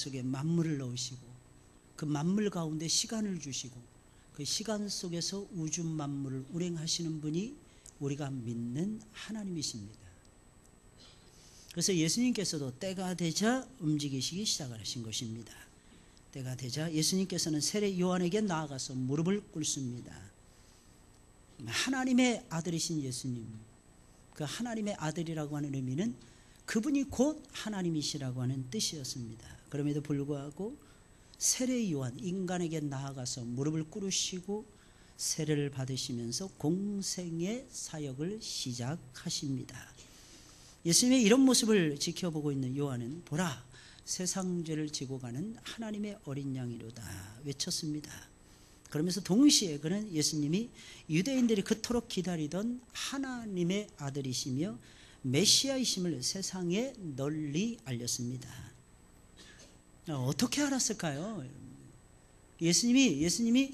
속에 만물을 넣으시고 그 만물 가운데 시간을 주시고 그 시간 속에서 우주 만물을 운행하시는 분이 우리가 믿는 하나님이십니다. 그래서 예수님께서도 때가 되자 움직이시기 시작하신 것입니다. 때가 되자 예수님께서는 세례 요한에게 나아가서 무릎을 꿇습니다. 하나님의 아들이신 예수님, 그 하나님의 아들이라고 하는 의미는 그분이 곧 하나님이시라고 하는 뜻이었습니다. 그럼에도 불구하고 세례 요한, 인간에게 나아가서 무릎을 꿇으시고 세례를 받으시면서 공생의 사역을 시작하십니다. 예수님의 이런 모습을 지켜보고 있는 요한은 보라, 세상 죄를 지고 가는 하나님의 어린 양이로다 외쳤습니다. 그러면서 동시에 그는 예수님이 유대인들이 그토록 기다리던 하나님의 아들이시며 메시아이심을 세상에 널리 알렸습니다. 어떻게 알았을까요? 예수님이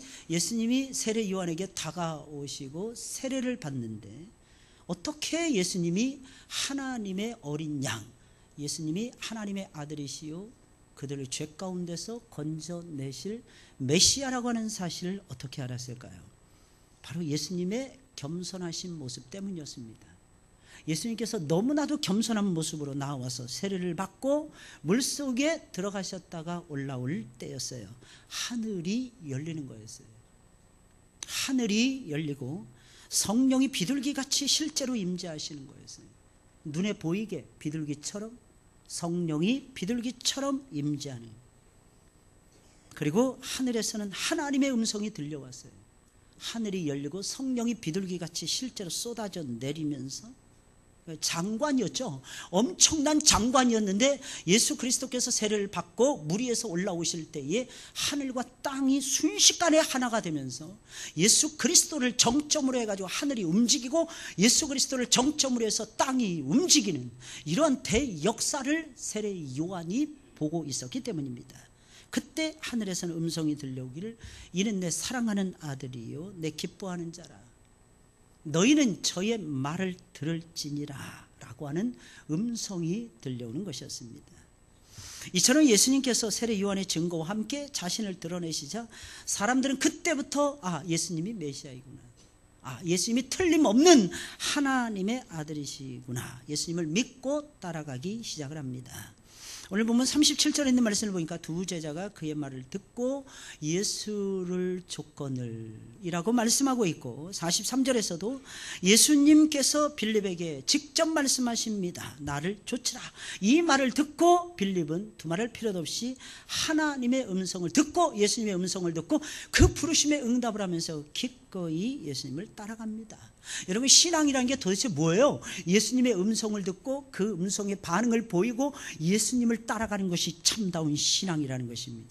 세례 요한에게 다가오시고 세례를 받는데 어떻게 예수님이 하나님의 어린 양, 예수님이 하나님의 아들이시요 그들을 죄 가운데서 건져내실 메시아라고 하는 사실을 어떻게 알았을까요? 바로 예수님의 겸손하신 모습 때문이었습니다. 예수님께서 너무나도 겸손한 모습으로 나와서 세례를 받고 물속에 들어가셨다가 올라올 때였어요. 하늘이 열리는 거였어요. 하늘이 열리고 성령이 비둘기같이 실제로 임재하시는 거였어요. 눈에 보이게 비둘기처럼, 성령이 비둘기처럼 임재하는. 그리고 하늘에서는 하나님의 음성이 들려왔어요. 하늘이 열리고 성령이 비둘기같이 실제로 쏟아져 내리면서 장관이었죠. 엄청난 장관이었는데 예수 그리스도께서 세례를 받고 물 위에서 올라오실 때에 하늘과 땅이 순식간에 하나가 되면서 예수 그리스도를 정점으로 해가지고 하늘이 움직이고 예수 그리스도를 정점으로 해서 땅이 움직이는 이러한 대역사를 세례 요한이 보고 있었기 때문입니다. 그때 하늘에서는 음성이 들려오기를 이는 내 사랑하는 아들이요 내 기뻐하는 자라. 너희는 저의 말을 들을지니라 라고 하는 음성이 들려오는 것이었습니다. 이처럼 예수님께서 세례 요한의 증거와 함께 자신을 드러내시자 사람들은 그때부터 예수님이 메시아이구나, 예수님이 틀림없는 하나님의 아들이시구나, 예수님을 믿고 따라가기 시작을 합니다. 오늘 보면 37절에 있는 말씀을 보니까 두 제자가 그의 말을 듣고 예수를 조건을 이라고 말씀하고 있고 43절에서도 예수님께서 빌립에게 직접 말씀하십니다. 나를 좇으라. 이 말을 듣고 빌립은 두말할 필요도 없이 하나님의 음성을 듣고 예수님의 음성을 듣고 그 부르심에 응답을 하면서 기꺼이 예수님을 따라갑니다. 여러분, 신앙이라는 게 도대체 뭐예요? 예수님의 음성을 듣고 그 음성에 반응을 보이고 예수님을 따라가는 것이 참다운 신앙이라는 것입니다.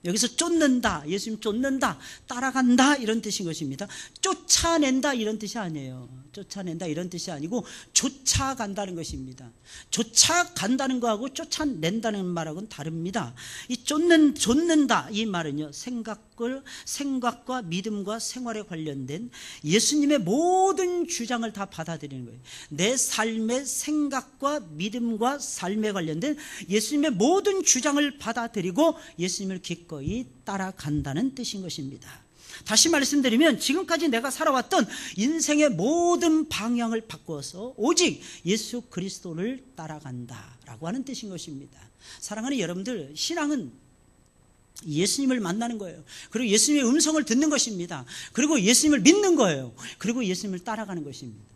여기서 쫓는다, 예수님 쫓는다, 따라간다 이런 뜻인 것입니다. 쫓아낸다 이런 뜻이 아니에요. 쫓아낸다 이런 뜻이 아니고 쫓아간다는 것입니다. 쫓아간다는 거하고 쫓아낸다는 말하고는 다릅니다. 이 쫓는다 이 말은요, 생각과 믿음과 생활에 관련된 예수님의 모든 주장을 다 받아들이는 거예요. 내 삶의 생각과 믿음과 삶에 관련된 예수님의 모든 주장을 받아들이고 예수님을 기꺼이 따라간다는 뜻인 것입니다. 다시 말씀드리면 지금까지 내가 살아왔던 인생의 모든 방향을 바꾸어서 오직 예수 그리스도를 따라간다라고 하는 뜻인 것입니다. 사랑하는 여러분들, 신앙은 예수님을 만나는 거예요. 그리고 예수님의 음성을 듣는 것입니다. 그리고 예수님을 믿는 거예요. 그리고 예수님을 따라가는 것입니다.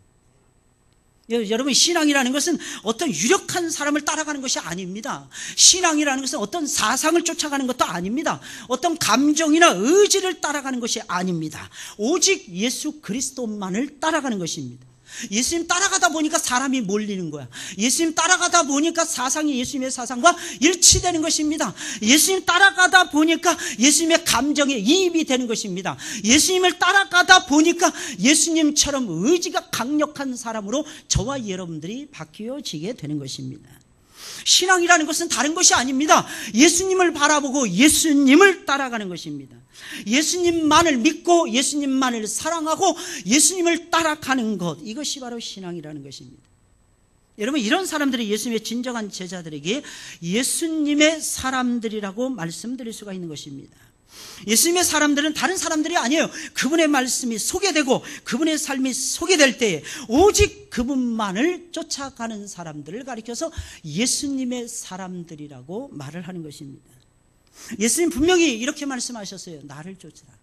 여러분, 신앙이라는 것은 어떤 유력한 사람을 따라가는 것이 아닙니다. 신앙이라는 것은 어떤 사상을 쫓아가는 것도 아닙니다. 어떤 감정이나 의지를 따라가는 것이 아닙니다. 오직 예수 그리스도만을 따라가는 것입니다. 예수님 따라가다 보니까 사람이 몰리는 거야. 예수님 따라가다 보니까 사상이 예수님의 사상과 일치되는 것입니다. 예수님 따라가다 보니까 예수님의 감정에 이입이 되는 것입니다. 예수님을 따라가다 보니까 예수님처럼 의지가 강력한 사람으로 저와 여러분들이 바뀌어지게 되는 것입니다. 신앙이라는 것은 다른 것이 아닙니다. 예수님을 바라보고 예수님을 따라가는 것입니다. 예수님만을 믿고 예수님만을 사랑하고 예수님을 따라가는 것, 이것이 바로 신앙이라는 것입니다. 여러분, 이런 사람들이 예수님의 진정한 제자들에게 예수님의 사람들이라고 말씀드릴 수가 있는 것입니다. 예수님의 사람들은 다른 사람들이 아니에요. 그분의 말씀이 소개되고 그분의 삶이 소개될 때에 오직 그분만을 쫓아가는 사람들을 가리켜서 예수님의 사람들이라고 말을 하는 것입니다. 예수님 분명히 이렇게 말씀하셨어요. 나를 쫓으라.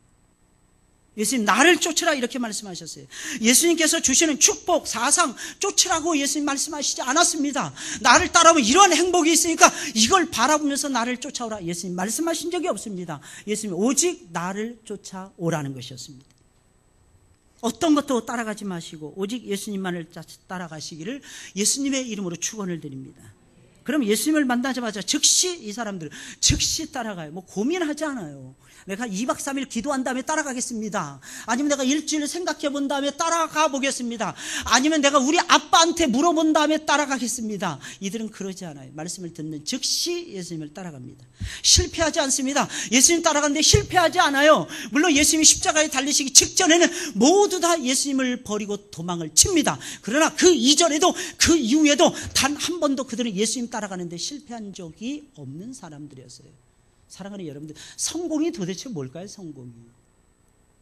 예수님 나를 쫓으라 이렇게 말씀하셨어요. 예수님께서 주시는 축복, 사상 쫓으라고 예수님 말씀하시지 않았습니다. 나를 따라오면 이러한 행복이 있으니까 이걸 바라보면서 나를 쫓아오라 예수님 말씀하신 적이 없습니다. 예수님 오직 나를 쫓아오라는 것이었습니다. 어떤 것도 따라가지 마시고 오직 예수님만을 따라가시기를 예수님의 이름으로 축원을 드립니다. 그럼 예수님을 만나자마자 즉시 이 사람들 즉시 따라가요. 뭐 고민하지 않아요. 내가 2박 3일 기도한 다음에 따라가겠습니다. 아니면 내가 일주일 생각해 본 다음에 따라가 보겠습니다. 아니면 내가 우리 아빠한테 물어본 다음에 따라가겠습니다. 이들은 그러지 않아요. 말씀을 듣는 즉시 예수님을 따라갑니다. 실패하지 않습니다. 예수님 따라가는데 실패하지 않아요. 물론 예수님이 십자가에 달리시기 직전에는 모두 다 예수님을 버리고 도망을 칩니다. 그러나 그 이전에도 그 이후에도 단 한 번도 그들은 예수님 따라가는데 실패한 적이 없는 사람들이었어요. 사랑하는 여러분들, 성공이 도대체 뭘까요? 성공이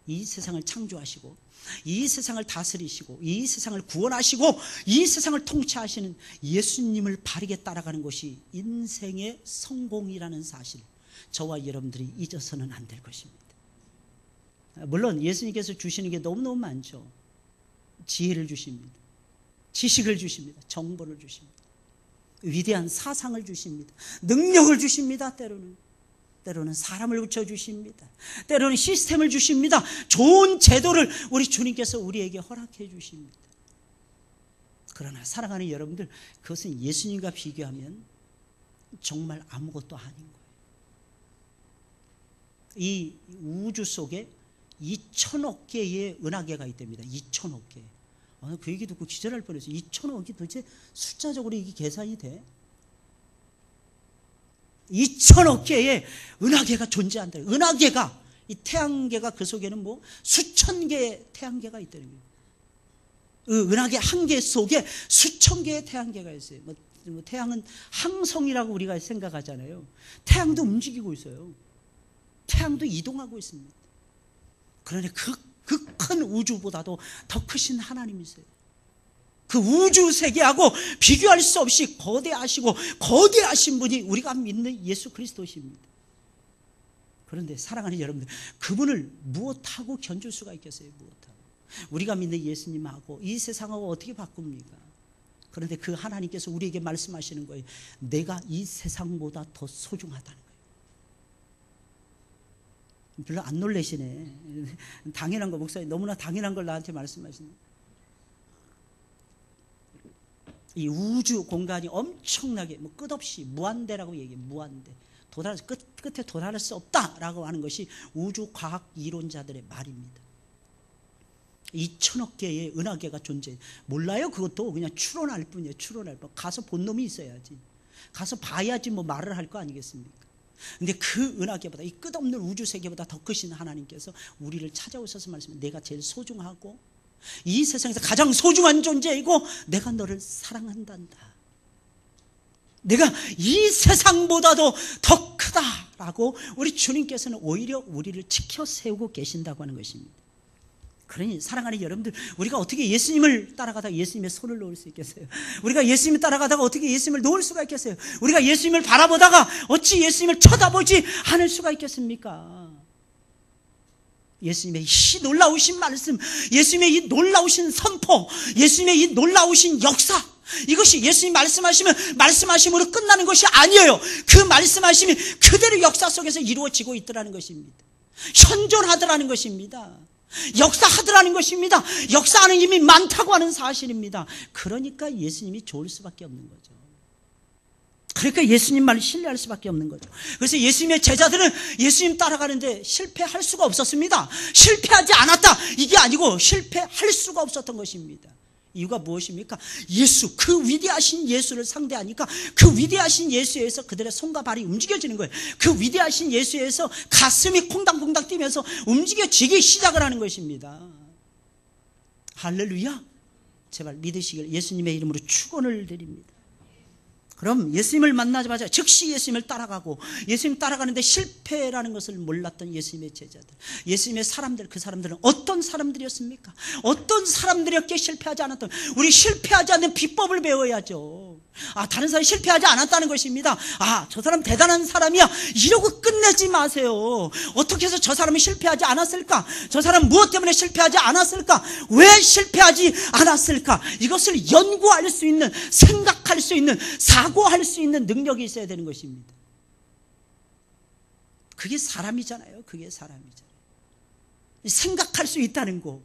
이 세상을 창조하시고 이 세상을 다스리시고 이 세상을 구원하시고 이 세상을 통치하시는 예수님을 바르게 따라가는 것이 인생의 성공이라는 사실, 저와 여러분들이 잊어서는 안 될 것입니다. 물론 예수님께서 주시는 게 너무너무 많죠. 지혜를 주십니다. 지식을 주십니다. 정보를 주십니다. 위대한 사상을 주십니다. 능력을 주십니다. 때로는 사람을 붙여주십니다. 때로는 시스템을 주십니다. 좋은 제도를 우리 주님께서 우리에게 허락해 주십니다. 그러나 사랑하는 여러분들, 그것은 예수님과 비교하면 정말 아무것도 아닌 거예요. 이 우주 속에 2천억 개의 은하계가 있답니다. 2천억 개. 그 얘기 듣고 기절할 뻔했어요. 2천억이 도대체 숫자적으로 이게 계산이 돼? 2천억 개의 은하계가 존재한다. 은하계가, 이 태양계가 그 속에는 뭐 수천 개의 태양계가 있다는 거예요. 그 은하계 한 개 속에 수천 개의 태양계가 있어요. 뭐 태양은 항성이라고 우리가 생각하잖아요. 태양도 움직이고 있어요. 태양도 이동하고 있습니다. 그러나 그 큰 우주보다도 더 크신 하나님이세요. 그 우주 세계하고 비교할 수 없이 거대하시고 거대하신 분이 우리가 믿는 예수 그리스도십니다. 그런데 사랑하는 여러분들, 그분을 무엇하고 견줄 수가 있겠어요? 무엇하고? 우리가 믿는 예수님하고 이 세상하고 어떻게 바꿉니까? 그런데 그 하나님께서 우리에게 말씀하시는 거예요. 내가 이 세상보다 더 소중하다는 거예요. 별로 안 놀라시네. 당연한 거, 목사님 너무나 당연한 걸 나한테 말씀하시네. 이 우주 공간이 엄청나게 뭐 끝없이 무한대라고 얘기해요. 무한대. 끝에 도달할 수 없다라고 하는 것이 우주 과학 이론자들의 말입니다. 2천억 개의 은하계가 존재해요. 몰라요? 그것도 그냥 추론할 뿐이에요. 추론할 뿐. 가서 본 놈이 있어야지. 가서 봐야지 뭐 말을 할 거 아니겠습니까? 근데 그 은하계보다, 이 끝없는 우주 세계보다 더 크신 하나님께서 우리를 찾아오셔서 말씀해요. 내가 제일 소중하고 이 세상에서 가장 소중한 존재이고 내가 너를 사랑한단다. 내가 이 세상보다도 더 크다라고 우리 주님께서는 오히려 우리를 지켜 세우고 계신다고 하는 것입니다. 그러니 사랑하는 여러분들, 우리가 어떻게 예수님을 따라가다가 예수님의 손을 놓을 수 있겠어요? 우리가 예수님을 따라가다가 어떻게 예수님을 놓을 수가 있겠어요? 우리가 예수님을 바라보다가 어찌 예수님을 쳐다보지 않을 수가 있겠습니까? 예수님의 이 놀라우신 말씀, 예수님의 이 놀라우신 선포, 예수님의 이 놀라우신 역사, 이것이 예수님 말씀하심으로 끝나는 것이 아니에요. 그 말씀하심이 그대로 역사 속에서 이루어지고 있더라는 것입니다. 현존하더라는 것입니다. 역사하더라는 것입니다. 역사하는 힘이 많다고 하는 사실입니다. 그러니까 예수님이 좋을 수밖에 없는 거죠. 그러니까 예수님 말을 신뢰할 수밖에 없는 거죠. 그래서 예수님의 제자들은 예수님 따라가는데 실패할 수가 없었습니다. 실패하지 않았다, 이게 아니고 실패할 수가 없었던 것입니다. 이유가 무엇입니까? 예수, 그 위대하신 예수를 상대하니까 그 위대하신 예수에서 그들의 손과 발이 움직여지는 거예요. 그 위대하신 예수에서 가슴이 콩당콩당 뛰면서 움직여지기 시작을 하는 것입니다. 할렐루야. 제발 믿으시길 예수님의 이름으로 축원을 드립니다. 그럼 예수님을 만나자마자 즉시 예수님을 따라가고, 예수님 따라가는데 실패라는 것을 몰랐던 예수님의 제자들, 예수님의 사람들, 그 사람들은 어떤 사람들이었습니까? 어떤 사람들이었기에 실패하지 않았던, 우리 실패하지 않는 비법을 배워야죠. 다른 사람이 실패하지 않았다는 것입니다. 저 사람 대단한 사람이야, 이러고 끝내지 마세요. 어떻게 해서 저 사람이 실패하지 않았을까? 저 사람 무엇 때문에 실패하지 않았을까? 왜 실패하지 않았을까? 이것을 연구할 수 있는, 생각할 수 있는, 사고할 수 있는 능력이 있어야 되는 것입니다. 그게 사람이잖아요. 그게 사람이잖아요. 생각할 수 있다는 거,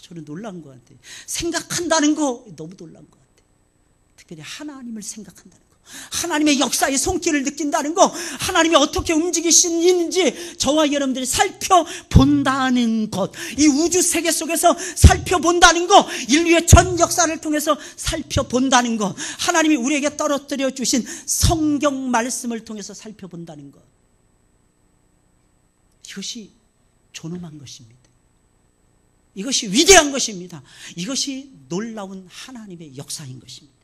저는 놀란 것 같아요. 생각한다는 거 너무 놀란 것 같아요. 특별히 하나님을 생각한다는 거, 하나님의 역사의 손길을 느낀다는 거, 하나님이 어떻게 움직이시는지 저와 여러분들이 살펴본다는 것, 이 우주 세계 속에서 살펴본다는 것, 인류의 전 역사를 통해서 살펴본다는 것, 하나님이 우리에게 떨어뜨려 주신 성경 말씀을 통해서 살펴본다는 것, 이것이 존엄한 것입니다. 이것이 위대한 것입니다. 이것이 놀라운 하나님의 역사인 것입니다.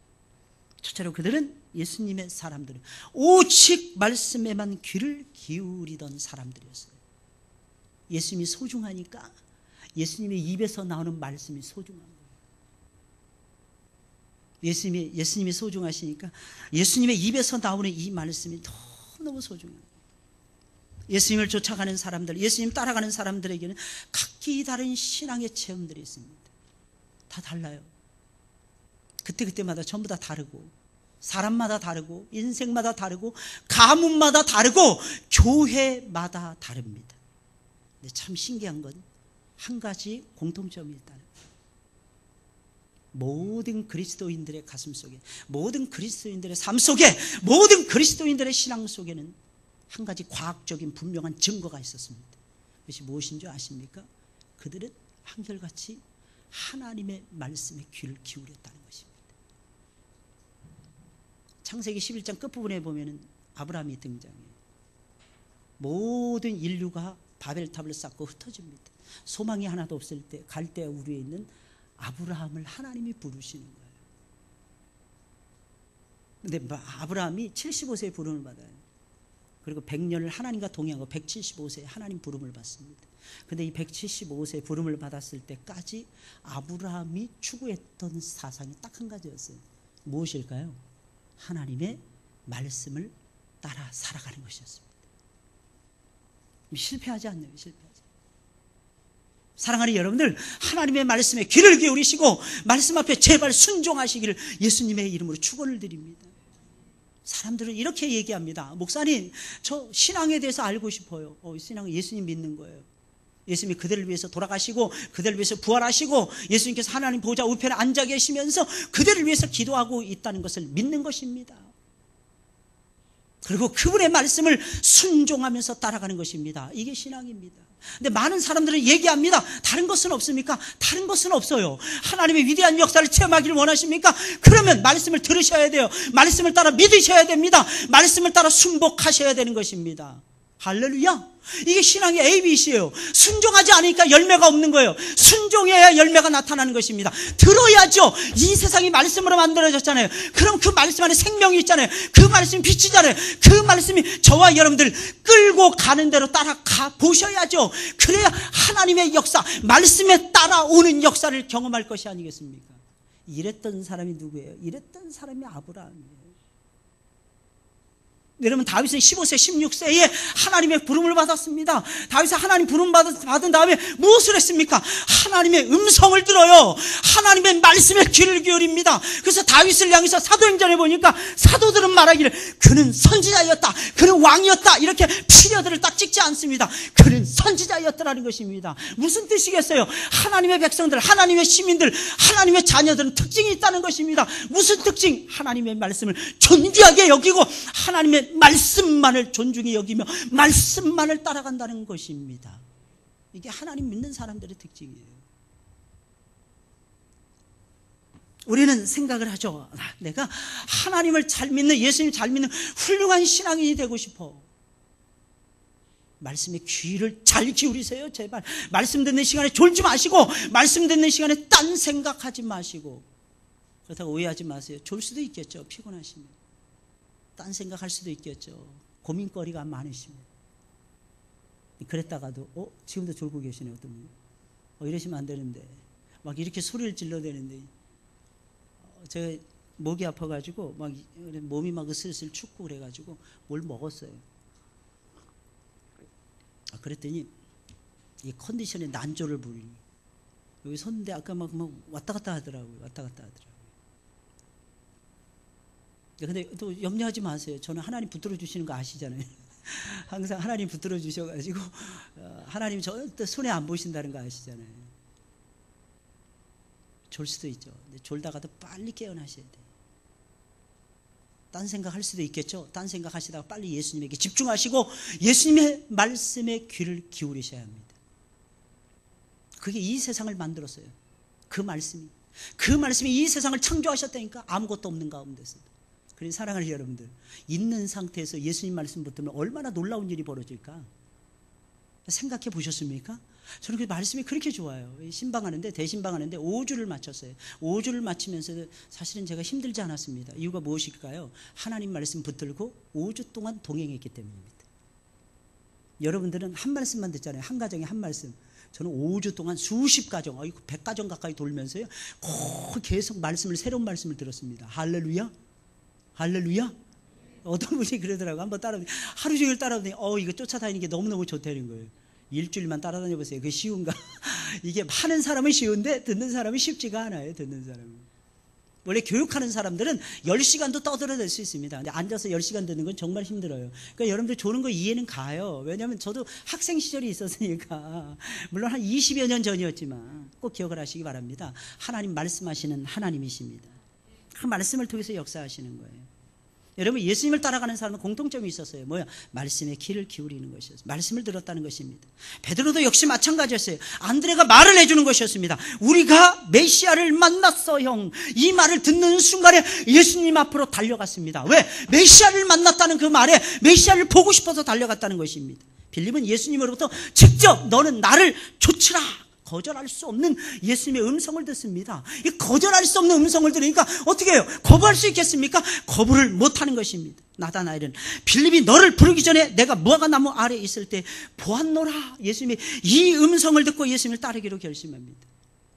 첫째로 그들은, 예수님의 사람들은 오직 말씀에만 귀를 기울이던 사람들이었어요. 예수님이 소중하니까 예수님의 입에서 나오는 말씀이 소중한 거예요. 예수님이 소중하시니까 예수님의 입에서 나오는 이 말씀이 너무 소중해요. 예수님을 쫓아가는 사람들, 예수님 따라가는 사람들에게는 각기 다른 신앙의 체험들이 있습니다. 다 달라요. 그때마다 전부 다 다르고, 사람마다 다르고, 인생마다 다르고, 가문마다 다르고, 교회마다 다릅니다. 근데 참 신기한 건 한 가지 공통점이 있다는 거예요. 모든 그리스도인들의 가슴 속에, 모든 그리스도인들의 삶 속에, 모든 그리스도인들의 신앙 속에는 한 가지 과학적인 분명한 증거가 있었습니다. 그것이 무엇인 줄 아십니까? 그들은 한결같이 하나님의 말씀에 귀를 기울였다는 것입니다. 창세기 11장 끝부분에 보면 아브라함이 등장해요. 모든 인류가 바벨탑을 쌓고 흩어집니다. 소망이 하나도 없을 때, 갈대아 우르에 있는 아브라함을 하나님이 부르시는 거예요. 근데 아브라함이 75세에 부름을 받아요. 그리고 100년을 하나님과 동행하고 175세에 하나님 부름을 받습니다. 근데 이 175세에 부름을 받았을 때까지 아브라함이 추구했던 사상이 딱 한 가지였어요. 무엇일까요? 하나님의 말씀을 따라 살아가는 것이었습니다. 실패하지 않네요. 실패하지. 사랑하는 여러분들, 하나님의 말씀에 귀를 기울이시고 말씀 앞에 제발 순종하시기를 예수님의 이름으로 축원을 드립니다. 사람들은 이렇게 얘기합니다. 목사님, 저 신앙에 대해서 알고 싶어요. 신앙은 예수님 믿는 거예요. 예수님이 그들을 위해서 돌아가시고 그들을 위해서 부활하시고 예수님께서 하나님 보좌 우편에 앉아 계시면서 그들을 위해서 기도하고 있다는 것을 믿는 것입니다. 그리고 그분의 말씀을 순종하면서 따라가는 것입니다. 이게 신앙입니다. 근데 많은 사람들은 얘기합니다. 다른 것은 없습니까? 다른 것은 없어요. 하나님의 위대한 역사를 체험하기를 원하십니까? 그러면 말씀을 들으셔야 돼요. 말씀을 따라 믿으셔야 됩니다. 말씀을 따라 순복하셔야 되는 것입니다. 할렐루야. 이게 신앙의 ABC예요. 순종하지 않으니까 열매가 없는 거예요. 순종해야 열매가 나타나는 것입니다. 들어야죠. 이 세상이 말씀으로 만들어졌잖아요. 그럼 그 말씀 안에 생명이 있잖아요. 그 말씀이 빛이잖아요. 그 말씀이 저와 여러분들 끌고 가는 대로 따라가 보셔야죠. 그래야 하나님의 역사, 말씀에 따라오는 역사를 경험할 것이 아니겠습니까? 이랬던 사람이 누구예요? 이랬던 사람이 아브라함이에요. 여러분, 다윗은 15세, 16세에 하나님의 부름을 받았습니다. 다윗은 하나님 부름 받은 다음에 무엇을 했습니까? 하나님의 음성을 들어요. 하나님의 말씀에 귀를 기울입니다. 그래서 다윗을 향해서 사도행전에 보니까 사도들은 말하기를 그는 선지자였다, 그는 왕이었다, 이렇게 피리어드를 딱 찍지 않습니다. 그는 선지자였다라는 것입니다. 무슨 뜻이겠어요? 하나님의 백성들, 하나님의 시민들, 하나님의 자녀들은 특징이 있다는 것입니다. 무슨 특징? 하나님의 말씀을 존귀하게 여기고 하나님의 말씀만을 존중히 여기며 말씀만을 따라간다는 것입니다. 이게 하나님 믿는 사람들의 특징이에요. 우리는 생각을 하죠. 내가 하나님을 잘 믿는, 예수님 잘 믿는 훌륭한 신앙인이 되고 싶어. 말씀의 귀를 잘 기울이세요. 제발 말씀 듣는 시간에 졸지 마시고, 말씀 듣는 시간에 딴 생각하지 마시고. 그렇다고 오해하지 마세요. 졸 수도 있겠죠. 피곤하시면 딴 생각할 수도 있겠죠. 고민거리가 많으시면. 그랬다가도 지금도 졸고 계시네 어떤 분이. 이러시면 안 되는데 막 이렇게 소리를 질러대는데, 제가 목이 아파가지고 막 몸이 막 슬슬 춥고 그래가지고 뭘 먹었어요. 그랬더니 이 컨디션에 난조를 부리니 여기 섰는데 아까 막 왔다 갔다 하더라고요. 왔다 갔다 하더라고요. 근데 또 염려하지 마세요. 저는 하나님 붙들어 주시는 거 아시잖아요. 항상 하나님 붙들어 주셔가지고 하나님 절대 손해 안 보신다는 거 아시잖아요. 졸 수도 있죠. 근데 졸다가도 빨리 깨어나셔야 돼요. 딴 생각할 수도 있겠죠. 딴 생각하시다가 빨리 예수님에게 집중하시고 예수님의 말씀에 귀를 기울이셔야 합니다. 그게 이 세상을 만들었어요. 그 말씀이 이 세상을 창조하셨다니까. 아무것도 없는 가운데서. 그래서 사랑하는 여러분들, 있는 상태에서 예수님 말씀 붙들면 얼마나 놀라운 일이 벌어질까 생각해 보셨습니까? 저는 그 말씀이 그렇게 좋아요. 신방하는데, 대신방하는데 5주를 마쳤어요. 5주를 마치면서 사실은 제가 힘들지 않았습니다. 이유가 무엇일까요? 하나님 말씀 붙들고 5주 동안 동행했기 때문입니다. 여러분들은 한 말씀만 듣잖아요. 한 가정에 한 말씀. 저는 5주 동안 수십 가정, 100가정 가까이 돌면서요, 계속 말씀을, 새로운 말씀을 들었습니다. 할렐루야? 할렐루야? 어떤 분이 그러더라고요. 한번 따라다니, 하루 종일 따라다니, 이거 쫓아다니는 게 너무너무 좋다는 거예요. 일주일만 따라다녀 보세요. 그게 쉬운가? 이게 하는 사람은 쉬운데 듣는 사람은 쉽지가 않아요. 듣는 사람은. 원래 교육하는 사람들은 10시간도 떠들어댈 수 있습니다. 근데 앉아서 10시간 듣는 건 정말 힘들어요. 그러니까 여러분들 조는 거 이해는 가요. 왜냐하면 저도 학생 시절이 있었으니까. 물론 한 20여 년 전이었지만 꼭 기억을 하시기 바랍니다. 하나님 말씀하시는 하나님이십니다. 그 말씀을 통해서 역사하시는 거예요. 여러분, 예수님을 따라가는 사람은 공통점이 있었어요. 뭐야? 말씀에 귀를 기울이는 것이었어요. 말씀을 들었다는 것입니다. 베드로도 역시 마찬가지였어요. 안드레가 말을 해주는 것이었습니다. 우리가 메시아를 만났어, 형. 이 말을 듣는 순간에 예수님 앞으로 달려갔습니다. 왜? 메시아를 만났다는 그 말에 메시아를 보고 싶어서 달려갔다는 것입니다. 빌립은 예수님으로부터 직접 너는 나를 좇으라, 거절할 수 없는 예수님의 음성을 듣습니다. 이 거절할 수 없는 음성을 들으니까 어떻게 해요? 거부할 수 있겠습니까? 거부를 못하는 것입니다. 나다나엘은 빌립이 너를 부르기 전에 내가 무화과 나무 아래에 있을 때 보았노라. 예수님이 이 음성을 듣고 예수님을 따르기로 결심합니다.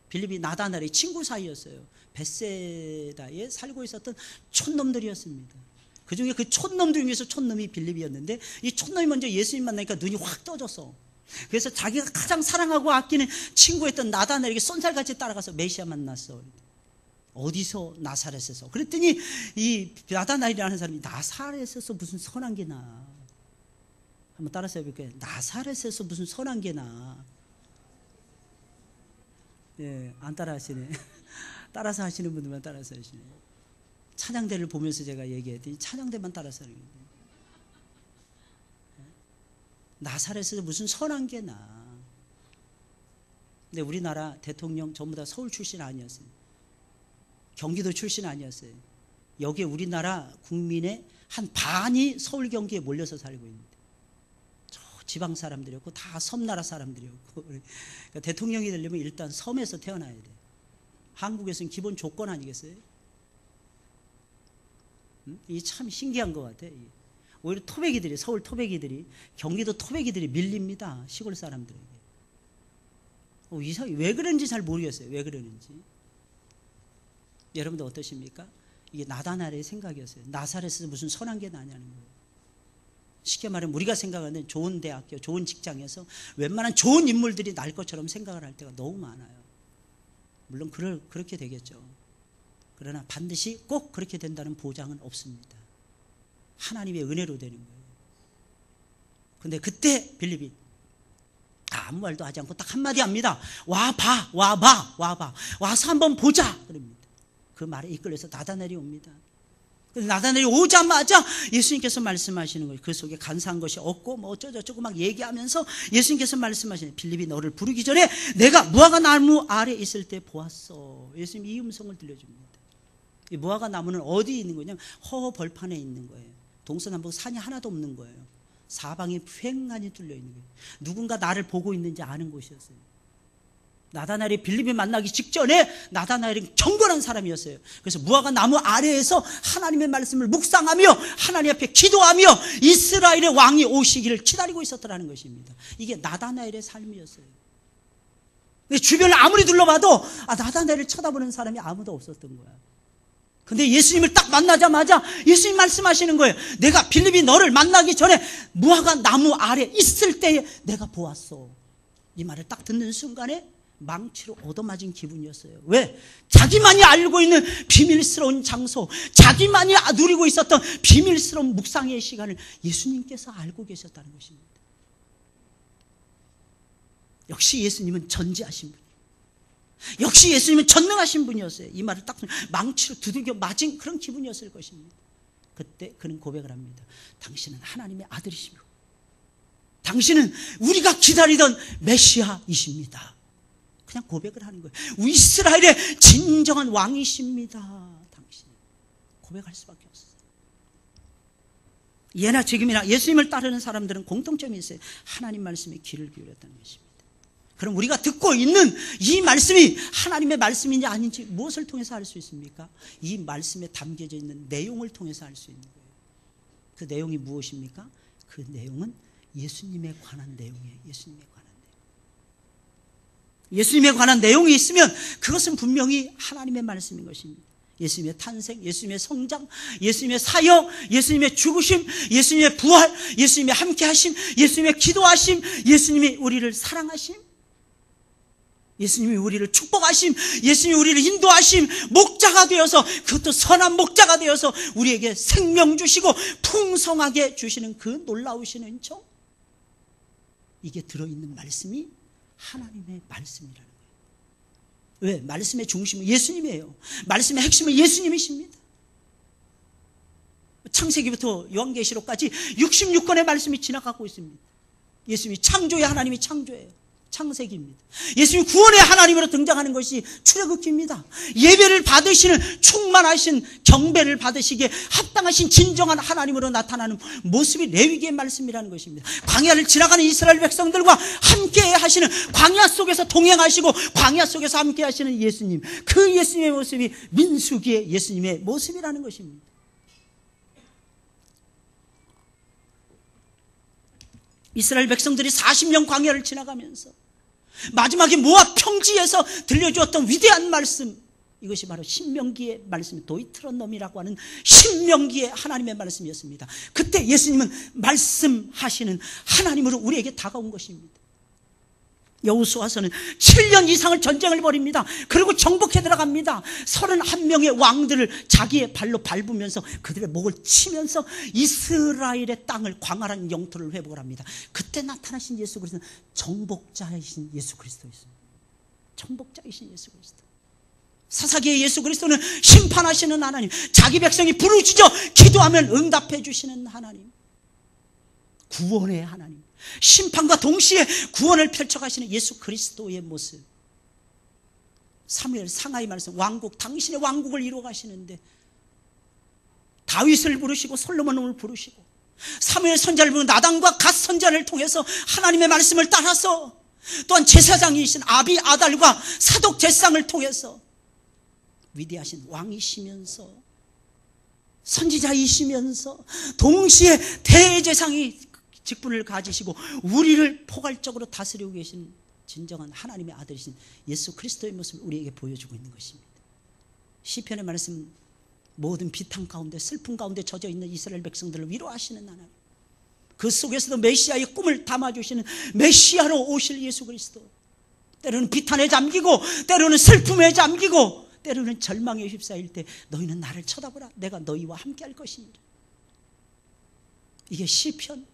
빌립이 나다나엘의 친구 사이였어요. 벳세다에 살고 있었던 촌놈들이었습니다. 그 중에 그 촌놈들 중에서 촌놈이 빌립이었는데, 이 촌놈이 먼저 예수님 만나니까 눈이 확 떠졌어. 그래서 자기가 가장 사랑하고 아끼는 친구였던 나다나엘에게 쏜살같이 따라가서 메시아 만났어. 어디서? 나사렛에서. 그랬더니 이 나다나엘이라는 사람이 나사렛에서 무슨 선한 게 나. 한번 따라서 해볼게요. 나사렛에서 무슨 선한 게 나. 네, 안 따라 하시네. 따라서 하시는 분들만 따라서 하시네. 찬양대를 보면서 제가 얘기했더니 찬양대만 따라서 하는 거예요. 나사렛에서 무슨 선한 게 나. 근데 우리나라 대통령 전부 다 서울 출신 아니었어요. 경기도 출신 아니었어요. 여기에 우리나라 국민의 한 반이 서울 경기에 몰려서 살고 있는데, 저 지방 사람들이었고 다 섬나라 사람들이었고. 그러니까 대통령이 되려면 일단 섬에서 태어나야 돼. 한국에서는 기본 조건 아니겠어요? 이게 참 신기한 것 같아요. 오히려 토백이들이, 서울 토백이들이, 경기도 토백이들이 밀립니다. 시골 사람들에게. 이상하게 왜 그런지 잘 모르겠어요. 왜 그러는지. 여러분들 어떠십니까? 이게 나다나엘의 생각이었어요. 나사렛에서 무슨 선한 게 나냐는 거예요. 쉽게 말하면 우리가 생각하는 좋은 대학교, 좋은 직장에서 웬만한 좋은 인물들이 날 것처럼 생각을 할 때가 너무 많아요. 물론 그렇게 되겠죠. 그러나 반드시 꼭 그렇게 된다는 보장은 없습니다. 하나님의 은혜로 되는 거예요. 근데 그때 빌립이 아무 말도 하지 않고 딱 한마디 합니다. 와봐. 와서 한번 보자. 그럽니다. 그 말에 이끌려서 나다나엘이 옵니다. 나다나엘이 오자마자 예수님께서 말씀하시는 거예요. 그 속에 간사한 것이 없고 뭐 어쩌고저쩌고 막 얘기하면서 예수님께서 말씀하시는, 빌립이 너를 부르기 전에 내가 무화과 나무 아래 있을 때 보았어. 예수님이 이 음성을 들려줍니다. 이 무화과 나무는 어디에 있는 거냐면 허허 벌판에 있는 거예요. 동서남북 산이 하나도 없는 거예요. 사방이 휑하니 뚫려 있는 거예요. 누군가 나를 보고 있는지 아는 곳이었어요. 나다나엘이 빌립이 만나기 직전에 나다나엘은 경건한 사람이었어요. 그래서 무화과 나무 아래에서 하나님의 말씀을 묵상하며 하나님 앞에 기도하며 이스라엘의 왕이 오시기를 기다리고 있었더라는 것입니다. 이게 나다나엘의 삶이었어요. 근데 주변을 아무리 둘러봐도 나다나엘을 쳐다보는 사람이 아무도 없었던 거야. 근데 예수님을 딱 만나자마자 예수님 말씀하시는 거예요. 내가 빌립이 너를 만나기 전에 무화과 나무 아래 있을 때에 내가 보았어. 이 말을 딱 듣는 순간에 망치로 얻어맞은 기분이었어요. 왜? 자기만이 알고 있는 비밀스러운 장소, 자기만이 누리고 있었던 비밀스러운 묵상의 시간을 예수님께서 알고 계셨다는 것입니다. 역시 예수님은 전지하신 분이에요. 역시 예수님은 전능하신 분이었어요. 이 말을 딱 망치로 두들겨 맞은 그런 기분이었을 것입니다. 그때 그는 고백을 합니다. 당신은 하나님의 아들이시며 당신은 우리가 기다리던 메시아이십니다. 그냥 고백을 하는 거예요. 이스라엘의 진정한 왕이십니다. 당신 고백할 수밖에 없어요. 예나 지금이나 예수님을 따르는 사람들은 공통점이 있어요. 하나님 말씀에 귀를 기울였다는 것입니다. 그럼 우리가 듣고 있는 이 말씀이 하나님의 말씀인지 아닌지 무엇을 통해서 알 수 있습니까? 이 말씀에 담겨져 있는 내용을 통해서 알 수 있는 거예요. 그 내용이 무엇입니까? 그 내용은 예수님에 관한 내용이에요. 예수님에 관한 내용이 있으면 그것은 분명히 하나님의 말씀인 것입니다. 예수님의 탄생, 예수님의 성장, 예수님의 사역, 예수님의 죽으심, 예수님의 부활, 예수님의 함께하심, 예수님의 기도하심, 예수님이 우리를 사랑하심, 예수님이 우리를 축복하심, 예수님이 우리를 인도하심, 목자가 되어서, 그것도 선한 목자가 되어서 우리에게 생명 주시고 풍성하게 주시는 그 놀라우신 은총, 이게 들어있는 말씀이 하나님의 말씀이라는 거예요. 왜? 말씀의 중심은 예수님이에요. 말씀의 핵심은 예수님이십니다. 창세기부터 요한계시록까지 66권의 말씀이 지나가고 있습니다. 예수님이 창조의 하나님이 창조예요. 창세기입니다. 예수님이 구원의 하나님으로 등장하는 것이 출애굽기입니다. 예배를 받으시는 충만하신 경배를 받으시기에 합당하신 진정한 하나님으로 나타나는 모습이 레위기의 말씀이라는 것입니다. 광야를 지나가는 이스라엘 백성들과 함께 하시는, 광야 속에서 동행하시고 광야 속에서 함께 하시는 예수님, 그 예수님의 모습이 민수기의 예수님의 모습이라는 것입니다. 이스라엘 백성들이 40년 광야를 지나가면서 마지막에 모압 평지에서 들려주었던 위대한 말씀, 이것이 바로 신명기의 말씀, 도이트로놈이라고 하는 신명기의 하나님의 말씀이었습니다. 그때 예수님은 말씀하시는 하나님으로 우리에게 다가온 것입니다. 여호수아서는 7년 이상을 전쟁을 벌입니다. 그리고 정복해 들어갑니다. 31명의 왕들을 자기의 발로 밟으면서 그들의 목을 치면서 이스라엘의 땅을, 광활한 영토를 회복을 합니다. 그때 나타나신 예수 그리스도는 정복자이신 예수 그리스도였습니다. 정복자이신 예수 그리스도. 사사기의 예수 그리스도는 심판하시는 하나님, 자기 백성이 부르짖어 기도하면 응답해 주시는 하나님, 구원의 하나님, 심판과 동시에 구원을 펼쳐가시는 예수 그리스도의 모습. 사무엘 상하이 말씀, 왕국, 당신의 왕국을 이루어 가시는데 다윗을 부르시고 솔로몬을 부르시고, 사무엘 선자를 부르는 나단과 갓 선자를 통해서 하나님의 말씀을 따라서, 또한 제사장이신 아비 아달과 사독 제사장을 통해서 위대하신 왕이시면서 선지자이시면서 동시에 대제사장이 직분을 가지시고 우리를 포괄적으로 다스리고 계신 진정한 하나님의 아들이신 예수 그리스도의 모습을 우리에게 보여주고 있는 것입니다. 시편의 말씀, 모든 비탄 가운데 슬픔 가운데 젖어 있는 이스라엘 백성들을 위로하시는 하나님, 그 속에서도 메시아의 꿈을 담아주시는 메시아로 오실 예수 그리스도, 때로는 비탄에 잠기고 때로는 슬픔에 잠기고 때로는 절망에 휩싸일 때 너희는 나를 쳐다보라, 내가 너희와 함께할 것이니라. 이게 시편,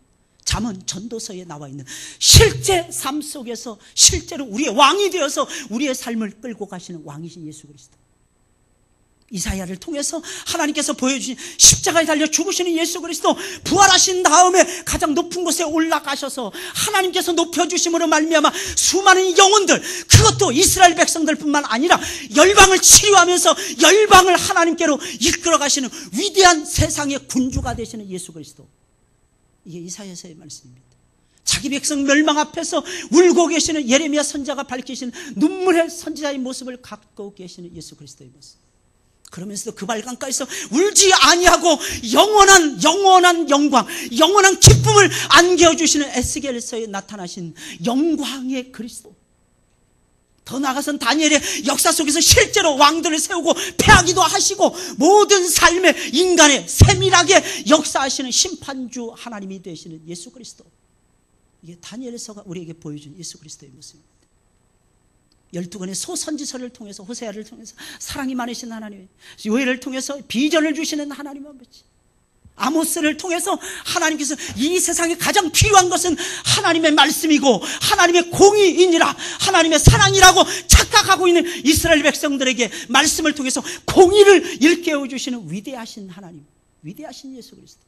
잠언, 전도서에 나와 있는 실제 삶 속에서 실제로 우리의 왕이 되어서 우리의 삶을 끌고 가시는 왕이신 예수 그리스도. 이사야를 통해서 하나님께서 보여주신 십자가에 달려 죽으시는 예수 그리스도, 부활하신 다음에 가장 높은 곳에 올라가셔서 하나님께서 높여주심으로 말미암아 수많은 영혼들, 그것도 이스라엘 백성들뿐만 아니라 열방을 치유하면서 열방을 하나님께로 이끌어 가시는 위대한 세상의 군주가 되시는 예수 그리스도. 이게 이사야서의 말씀입니다. 자기 백성 멸망 앞에서 울고 계시는 예레미야 선지자가 밝히시는 눈물의 선지자의 모습을 갖고 계시는 예수 그리스도의 모습. 그러면서도 그 발강가에서 울지 아니하고 영원한 영광, 영원한 기쁨을 안겨주시는 에스겔서에 나타나신 영광의 그리스도. 더 나아가선 다니엘의 역사 속에서 실제로 왕들을 세우고 패하기도 하시고 모든 삶의 인간의 세밀하게 역사하시는 심판주 하나님이 되시는 예수 그리스도. 이게 다니엘서가 우리에게 보여준 예수 그리스도의 모습입니다. 12권의 소선지서를 통해서, 호세아를 통해서 사랑이 많으신 하나님, 요엘을 통해서 비전을 주시는 하나님 아버지, 아모스를 통해서 하나님께서 이 세상에 가장 필요한 것은 하나님의 말씀이고 하나님의 공의이니라, 하나님의 사랑이라고 착각하고 있는 이스라엘 백성들에게 말씀을 통해서 공의를 일깨워 주시는 위대하신 하나님, 위대하신 예수 그리스도.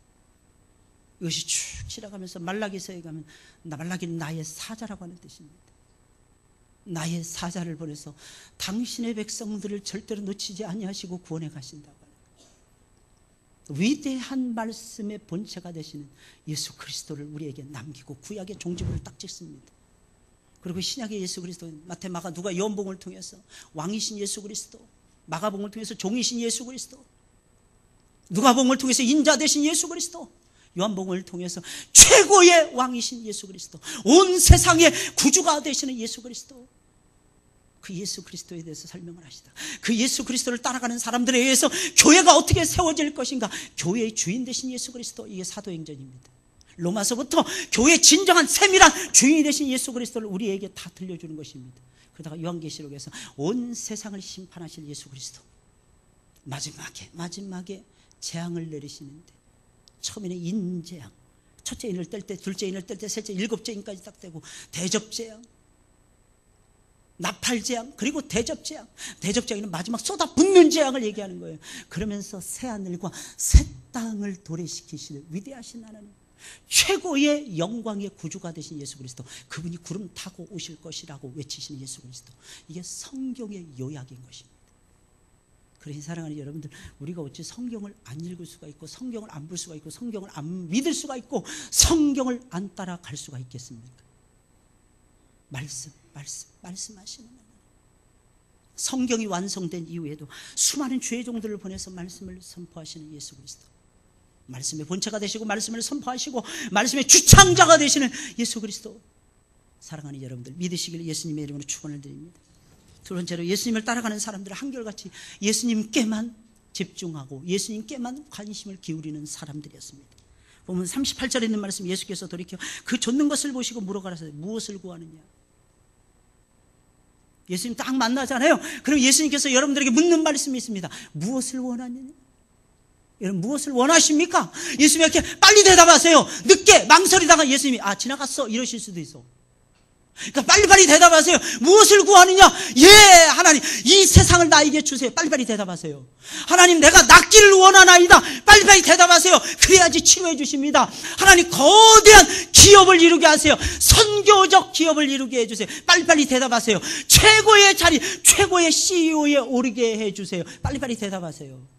이것이 쭉 지나가면서 말라기서에 가면 말라기는 나의 사자라고 하는 뜻입니다. 나의 사자를 보내서 당신의 백성들을 절대로 놓치지 아니하시고 구원해 가신다고 하는 위대한 말씀의 본체가 되시는 예수 그리스도를 우리에게 남기고 구약의 종지부를 딱 찍습니다. 그리고 신약의 예수 그리스도, 마태, 마가, 누가, 요한복음을 통해서 왕이신 예수 그리스도, 마가복음을 통해서 종이신 예수 그리스도, 누가복음을 통해서 인자 되신 예수 그리스도, 요한복음을 통해서 최고의 왕이신 예수 그리스도, 온 세상의 구주가 되시는 예수 그리스도, 그 예수 그리스도에 대해서 설명을 하시다. 그 예수 그리스도를 따라가는 사람들에 의해서 교회가 어떻게 세워질 것인가, 교회의 주인 되신 예수 그리스도, 이게 사도행전입니다. 로마서부터 교회의 진정한 세밀한 주인이 되신 예수 그리스도를 우리에게 다 들려주는 것입니다. 그러다가 요한계시록에서 온 세상을 심판하실 예수 그리스도, 마지막에 재앙을 내리시는데, 처음에는 인재앙, 첫째 인을 뗄 때, 둘째 인을 뗄 때, 셋째, 일곱째 인까지 딱 되고, 대접재앙, 나팔재앙, 그리고 대접재앙. 대접재앙은 마지막 쏟아붓는 재앙을 얘기하는 거예요. 그러면서 새하늘과 새 땅을 도래시키시는 위대하신 하나님, 최고의 영광의 구주가 되신 예수 그리스도, 그분이 구름 타고 오실 것이라고 외치시는 예수 그리스도, 이게 성경의 요약인 것입니다. 그러니 사랑하는 여러분들, 우리가 어찌 성경을 안 읽을 수가 있고, 성경을 안 볼 수가 있고, 성경을 안 믿을 수가 있고, 성경을 안 따라갈 수가 있겠습니까? 말씀하시는 하나님. 성경이 완성된 이후에도 수많은 주의 종들을 보내서 말씀을 선포하시는 예수 그리스도, 말씀의 본체가 되시고 말씀을 선포하시고 말씀의 주창자가 되시는 예수 그리스도. 사랑하는 여러분들, 믿으시길 예수님의 이름으로 축원을 드립니다. 두 번째로, 예수님을 따라가는 사람들은 한결같이 예수님께만 집중하고 예수님께만 관심을 기울이는 사람들이었습니다. 보면 38절에 있는 말씀, 예수께서 돌이켜 그 좇는 것을 보시고 물어가라사대 무엇을 구하느냐. 예수님 딱 만나잖아요. 그럼 예수님께서 여러분들에게 묻는 말씀이 있습니다. 무엇을 원하느냐? 여러분, 무엇을 원하십니까? 예수님이 이렇게 빨리 대답하세요. 늦게 망설이다가 예수님이 지나갔어 이러실 수도 있어. 그러니까 빨리빨리 대답하세요. 무엇을 구하느냐? 예, 하나님, 이 세상을 나에게 주세요. 빨리빨리 대답하세요. 하나님, 내가 낫기를 원하나이다. 빨리빨리 대답하세요. 그래야지 치료해 주십니다. 하나님, 거대한 기업을 이루게 하세요. 선교적 기업을 이루게 해주세요. 빨리빨리 대답하세요. 최고의 자리, 최고의 CEO에 오르게 해주세요. 빨리빨리 대답하세요.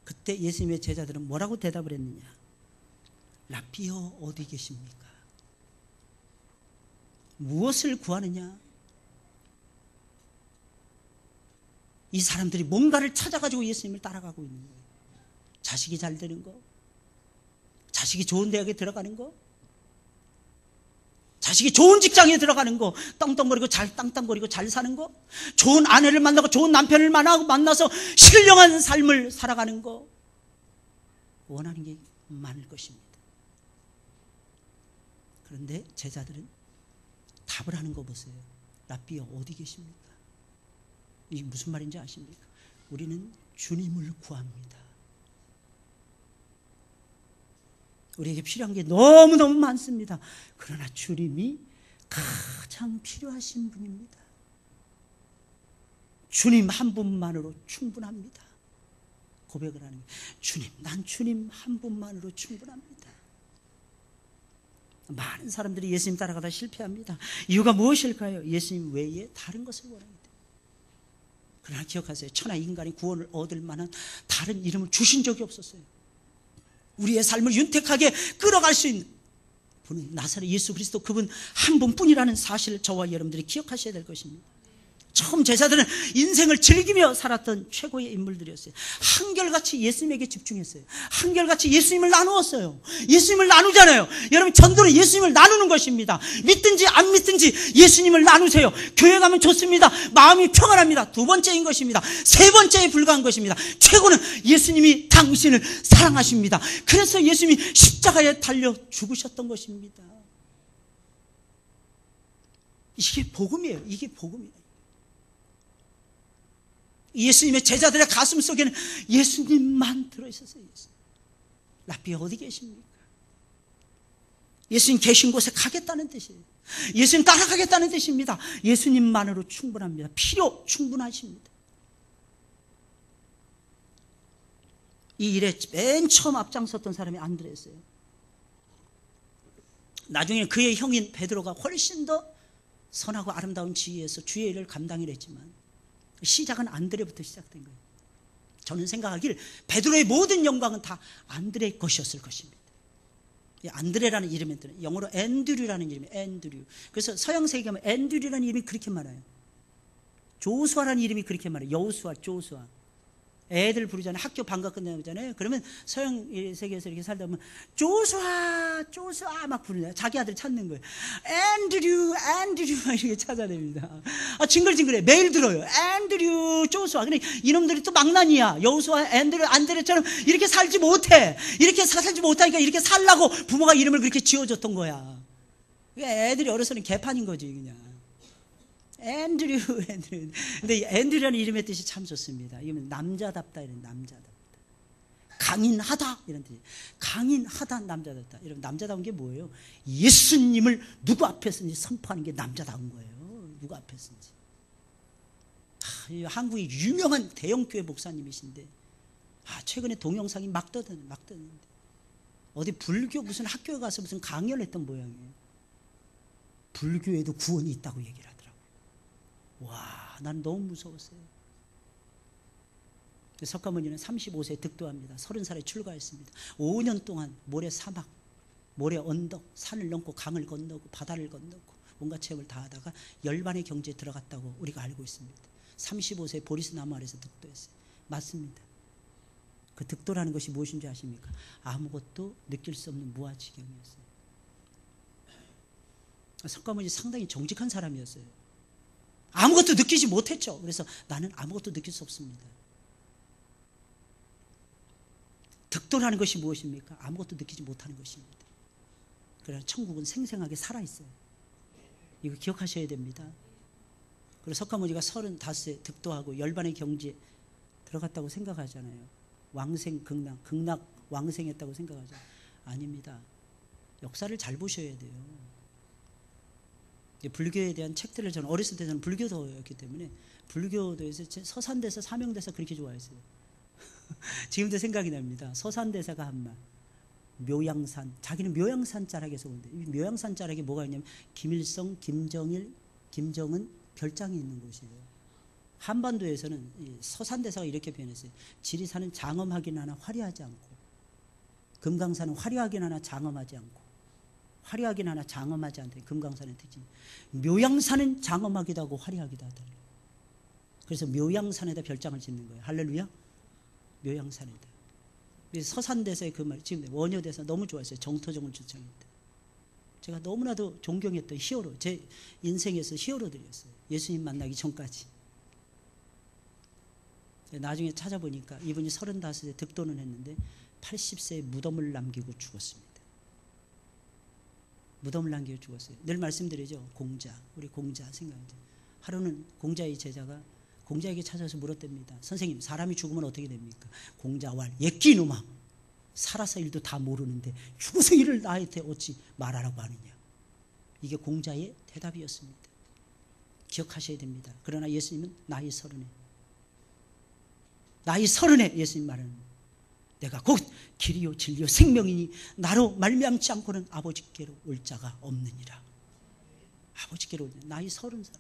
그때 예수님의 제자들은 뭐라고 대답을 했느냐? 라피어, 어디 계십니까? 무엇을 구하느냐? 이 사람들이 뭔가를 찾아가지고 예수님을 따라가고 있는 거예요. 자식이 잘 되는 거, 자식이 좋은 대학에 들어가는 거, 자식이 좋은 직장에 들어가는 거, 떵떵거리고 땅땅거리고 잘 사는 거, 좋은 아내를 만나고 좋은 남편을 만나서 신령한 삶을 살아가는 거, 원하는 게 많을 것입니다. 그런데 제자들은 답을 하는 거 보세요. 라삐어, 어디 계십니까? 이게 무슨 말인지 아십니까? 우리는 주님을 구합니다. 우리에게 필요한 게 너무너무 많습니다. 그러나 주님이 가장 필요하신 분입니다. 주님 한 분만으로 충분합니다. 고백을 하는 거예요. 주님, 난 주님 한 분만으로 충분합니다. 많은 사람들이 예수님 따라가다 실패합니다. 이유가 무엇일까요? 예수님 외에 다른 것을 원합니다. 그러나 기억하세요. 천하 인간이 구원을 얻을 만한 다른 이름을 주신 적이 없었어요. 우리의 삶을 윤택하게 끌어갈 수 있는 분은 나사렛 예수 그리스도, 그분 한 분뿐이라는 사실을 저와 여러분들이 기억하셔야 될 것입니다. 처음 제자들은 인생을 즐기며 살았던 최고의 인물들이었어요. 한결같이 예수님에게 집중했어요. 한결같이 예수님을 나누었어요. 예수님을 나누잖아요. 여러분, 전도는 예수님을 나누는 것입니다. 믿든지 안 믿든지 예수님을 나누세요. 교회 가면 좋습니다. 마음이 평안합니다. 두 번째인 것입니다. 세 번째에 불과한 것입니다. 최고는 예수님이 당신을 사랑하십니다. 그래서 예수님이 십자가에 달려 죽으셨던 것입니다. 이게 복음이에요. 이게 복음이에요. 예수님의 제자들의 가슴 속에는 예수님만 들어있었어요. 랍비 어디 계십니까? 예수님 계신 곳에 가겠다는 뜻이에요. 예수님 따라가겠다는 뜻입니다. 예수님만으로 충분합니다. 필요 충분하십니다. 이 일에 맨 처음 앞장섰던 사람이 안드레였어요. 나중에 그의 형인 베드로가 훨씬 더 선하고 아름다운 지위에서 주의 일을 감당을 했지만 시작은 안드레부터 시작된 거예요. 저는 생각하기를 베드로의 모든 영광은 다 안드레의 것이었을 것입니다. 안드레라는 이름에 뜨는 영어로 앤드류라는 이름이에요. 앤드류. 그래서 서양 세계에 가면 앤드류라는 이름이 그렇게 많아요. 조수아라는 이름이 그렇게 많아요. 여우수아, 조수아. 애들 부르잖아요. 학교 방과 끝나잖아요. 그러면 서양 세계에서 이렇게 살다 보면 조수아, 조수아 막 부르잖아요. 자기 아들 찾는 거예요. 앤드류, 앤드류 막 이렇게 찾아냅니다. 징글징글해. 매일 들어요. 앤드류, 조수아. 근데 이놈들이 또 망나니야. 여우수아, 앤드류, 안드레처럼 이렇게 살지 못해. 이렇게 살지 못하니까 이렇게 살라고 부모가 이름을 그렇게 지어줬던 거야. 애들이 어려서는 개판인 거지 그냥. 앤드류, 앤드류. 근데 앤드류라는 이름의 뜻이 참 좋습니다. 이건 남자답다 이런, 남자답다. 강인하다 이런 뜻이에요. 강인하다, 남자답다. 여러분, 남자다운 게 뭐예요? 예수님을 누구 앞에서든지 선포하는 게 남자다운 거예요. 누구 앞에서든지. 한국의 유명한 대형교회 목사님이신데 최근에 동영상이 막 떠드는데 어디 불교 무슨 학교에 가서 무슨 강연을 했던 모양이에요. 불교에도 구원이 있다고 얘기를 하더라고요. 와, 난 너무 무서웠어요. 석가모니는 35세에 득도합니다. 30살에 출가했습니다. 5년 동안 모래 사막, 모래 언덕, 산을 넘고 강을 건너고 바다를 건너고 온갖 체험을 다 하다가 열반의 경지에 들어갔다고 우리가 알고 있습니다. 35세에 보리스 나무 아래서 득도했어요. 맞습니다. 그 득도라는 것이 무엇인지 아십니까? 아무것도 느낄 수 없는 무아지경이었어요. 석가모니 상당히 정직한 사람이었어요. 아무것도 느끼지 못했죠. 그래서 나는 아무것도 느낄 수 없습니다. 득도라는 것이 무엇입니까? 아무것도 느끼지 못하는 것입니다. 그러나 천국은 생생하게 살아있어요. 이거 기억하셔야 됩니다. 그리고 석가모니가 35세 득도하고 열반의 경지에 들어갔다고 생각하잖아요. 왕생, 극락 왕생했다고 생각하잖아요. 아닙니다. 역사를 잘 보셔야 돼요. 불교에 대한 책들을 저는 어렸을 때 저는 불교도였기 때문에 불교도에서 서산대사, 사명대사 그렇게 좋아했어요. 지금도 생각이 납니다. 서산대사가 한 말, 묘양산, 자기는 묘양산 자락에서 오는데 이 묘양산 자락에 뭐가 있냐면 김일성, 김정일, 김정은 별장이 있는 곳이에요. 한반도에서는 이 서산대사가 이렇게 표현했어요. 지리산은 장엄하긴 하나 화려하지 않고, 금강산은 화려하긴 하나 장엄하지 않고, 화려하긴 하나 장엄하지 않대. 금강산의 특징. 묘양산은 장엄하기도 하고 화려하기도 하다. 그래서 묘양산에다 별장을 짓는 거예요. 할렐루야. 묘양산에다. 서산대사의 그 말, 지금 원효대사 너무 좋아했어요. 정토정을 주청했다. 제가 너무나도 존경했던 히어로, 제 인생에서 히어로들이었어요. 예수님 만나기 전까지. 나중에 찾아보니까 이분이 35세 득도는 했는데 80세에 무덤을 남기고 죽었습니다. 무덤을 남기고 죽었어요. 늘 말씀드리죠. 공자, 우리 공자 생각하죠. 하루는 공자의 제자가 공자에게 찾아서 물었답니다. 선생님, 사람이 죽으면 어떻게 됩니까? 공자왈 예끼누마, 살아서 일도 다 모르는데 죽어서 일을 나한테 어찌 말하라고 하느냐. 이게 공자의 대답이었습니다. 기억하셔야 됩니다. 그러나 예수님은 나이 30에 예수님 말은 내가 곧 길이요 진리요 생명이니 나로 말미암지 않고는 아버지께로 올 자가 없느니라. 아버지께로 올 자. 나이 30살.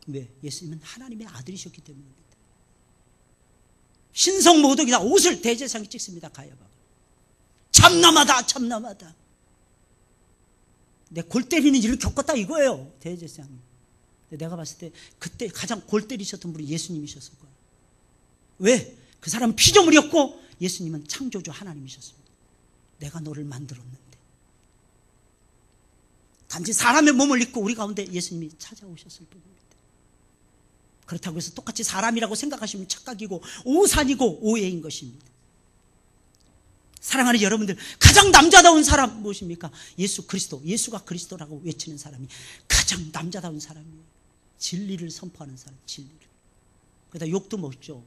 왜? 예수님은 하나님의 아들이셨기 때문입니다. 신성모독이다. 옷을 대제사장이 찍습니다. 가야바가. 참남하다, 참남하다. 내 골 때리는 일을 겪었다 이거예요. 대제사장이. 내가 봤을 때 그때 가장 골 때리셨던 분이 예수님이셨을 거예요. 왜? 그 사람은 피조물이었고 예수님은 창조주 하나님이셨습니다. 내가 너를 만들었는데. 단지 사람의 몸을 입고 우리 가운데 예수님이 찾아오셨을 뿐입니다. 그렇다고 해서 똑같이 사람이라고 생각하시면 착각이고 오산이고 오해인 것입니다. 사랑하는 여러분들, 가장 남자다운 사람 무엇입니까? 예수 그리스도, 예수가 그리스도라고 외치는 사람이 가장 남자다운 사람이에요. 진리를 선포하는 사람, 진리를. 그러다 욕도 먹죠.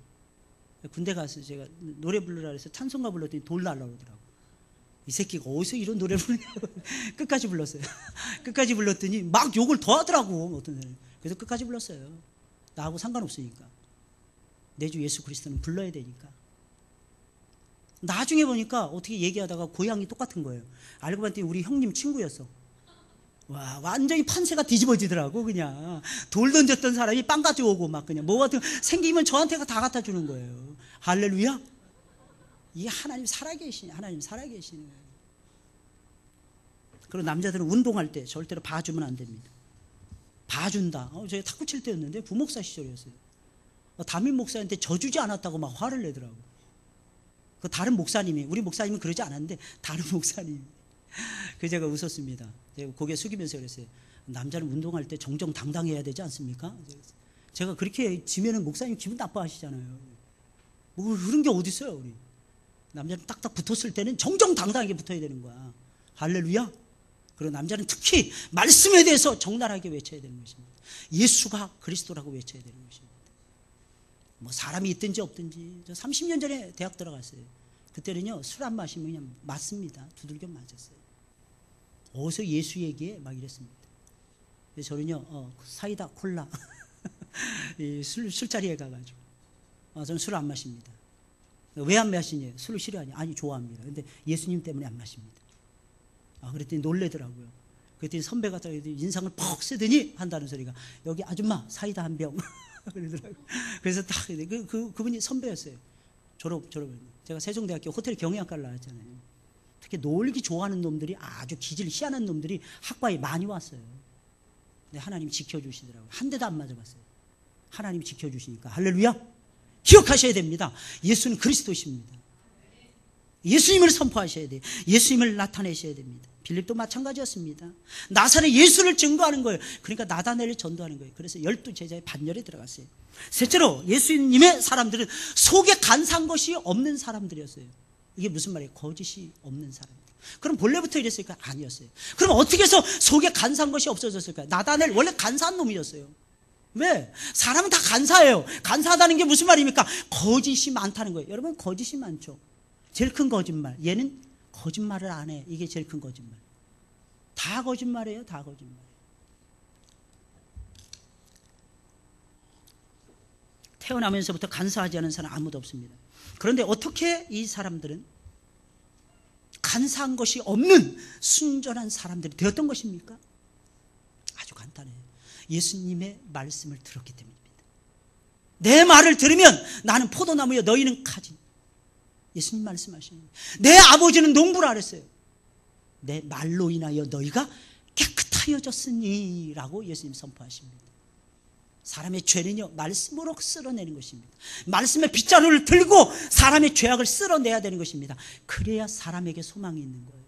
군대 가서 제가 노래 부르라 해서 찬송가 불렀더니 돌 날라오더라고. 이 새끼가 어디서 이런 노래를 부르냐고. 끝까지 불렀어요. 끝까지 불렀더니 막 욕을 더 하더라고, 어떤 사람이. 그래서 끝까지 불렀어요. 나하고 상관없으니까. 내 주 예수 그리스도는 불러야 되니까. 나중에 보니까 어떻게 얘기하다가 고향이 똑같은 거예요. 알고 봤더니 우리 형님 친구였어. 와, 완전히 판세가 뒤집어지더라고. 그냥 돌 던졌던 사람이 빵 가져오고 막 그냥 뭐 같은 생기면 저한테가 다 갖다 주는 거예요. 할렐루야. 이게 하나님 살아계시네. 하나님 살아계시네. 그리고 남자들은 운동할 때 절대로 봐주면 안 됩니다. 봐준다. 제가 탁구 칠 때였는데 부목사 시절이었어요. 담임 목사한테 져주지 않았다고 막 화를 내더라고. 그 다른 목사님이, 우리 목사님은 그러지 않았는데 다른 목사님이. 그래서 제가 웃었습니다. 제가 고개 숙이면서 그랬어요. 남자는 운동할 때 정정당당해야 되지 않습니까? 제가 그렇게 지면은 목사님 기분 나빠하시잖아요. 뭐 그런 게 어디 있어요, 우리. 남자는 딱딱 붙었을 때는 정정당당하게 붙어야 되는 거야. 할렐루야. 그리고 남자는 특히 말씀에 대해서 적나라하게 외쳐야 되는 것입니다. 예수가 그리스도라고 외쳐야 되는 것입니다. 뭐 사람이 있든지 없든지. 저 30년 전에 대학 들어갔어요. 그때는요, 술 안 마시면 그냥 맞습니다. 두들겨 맞았어요. 어디서 예수 얘기해? 막 이랬습니다. 그래서 저는요, 사이다, 콜라. 술자리에 가가지고. 저는 술 안 마십니다. 왜 안 마시냐? 술을 싫어하냐? 아니, 좋아합니다. 근데 예수님 때문에 안 마십니다. 그랬더니 놀래더라고요. 그랬더니 선배가 인상을 퍽 쓰더니 한다는 소리가, 여기 아줌마 사이다 한 병. 그러더라고요. 그래서 딱 그분이 선배였어요. 졸업. 제가 세종대학교 호텔 경영학과를 나왔잖아요. 특히 놀기 좋아하는 놈들이, 아주 기질 희한한 놈들이 학과에 많이 왔어요. 근데 하나님 지켜주시더라고요. 한 대도 안 맞아봤어요. 하나님 지켜주시니까. 할렐루야. 기억하셔야 됩니다. 예수는 그리스도십니다. 예수님을 선포하셔야 돼요. 예수님을 나타내셔야 됩니다. 빌립도 마찬가지였습니다. 나사렛 예수를 증거하는 거예요. 그러니까 나다나엘을 전도하는 거예요. 그래서 12제자의 반열에 들어갔어요. 셋째로, 예수님의 사람들은 속에 간사한 것이 없는 사람들이었어요. 이게 무슨 말이에요? 거짓이 없는 사람들. 그럼 본래부터 이랬을까요? 아니었어요. 그럼 어떻게 해서 속에 간사한 것이 없어졌을까요? 나다나엘 원래 간사한 놈이었어요. 왜? 사람은 다 간사해요. 간사하다는 게 무슨 말입니까? 거짓이 많다는 거예요. 여러분, 거짓이 많죠. 제일 큰 거짓말. 얘는 거짓말을 안 해. 이게 제일 큰 거짓말. 다 거짓말이에요. 다 거짓말. 태어나면서부터 간사하지 않은 사람 아무도 없습니다. 그런데 어떻게 이 사람들은 간사한 것이 없는 순전한 사람들이 되었던 것입니까? 아주 간단해요. 예수님의 말씀을 들었기 때문입니다. 내 말을 들으면 나는 포도나무여 너희는 가지. 예수님 말씀하시는 거예요. 내 아버지는 농부라 그랬어요. 내 말로 인하여 너희가 깨끗하여졌으니 라고 예수님 선포하십니다. 사람의 죄는요, 말씀으로 쓸어내는 것입니다. 말씀의 빗자루를 들고 사람의 죄악을 쓸어내야 되는 것입니다. 그래야 사람에게 소망이 있는 거예요.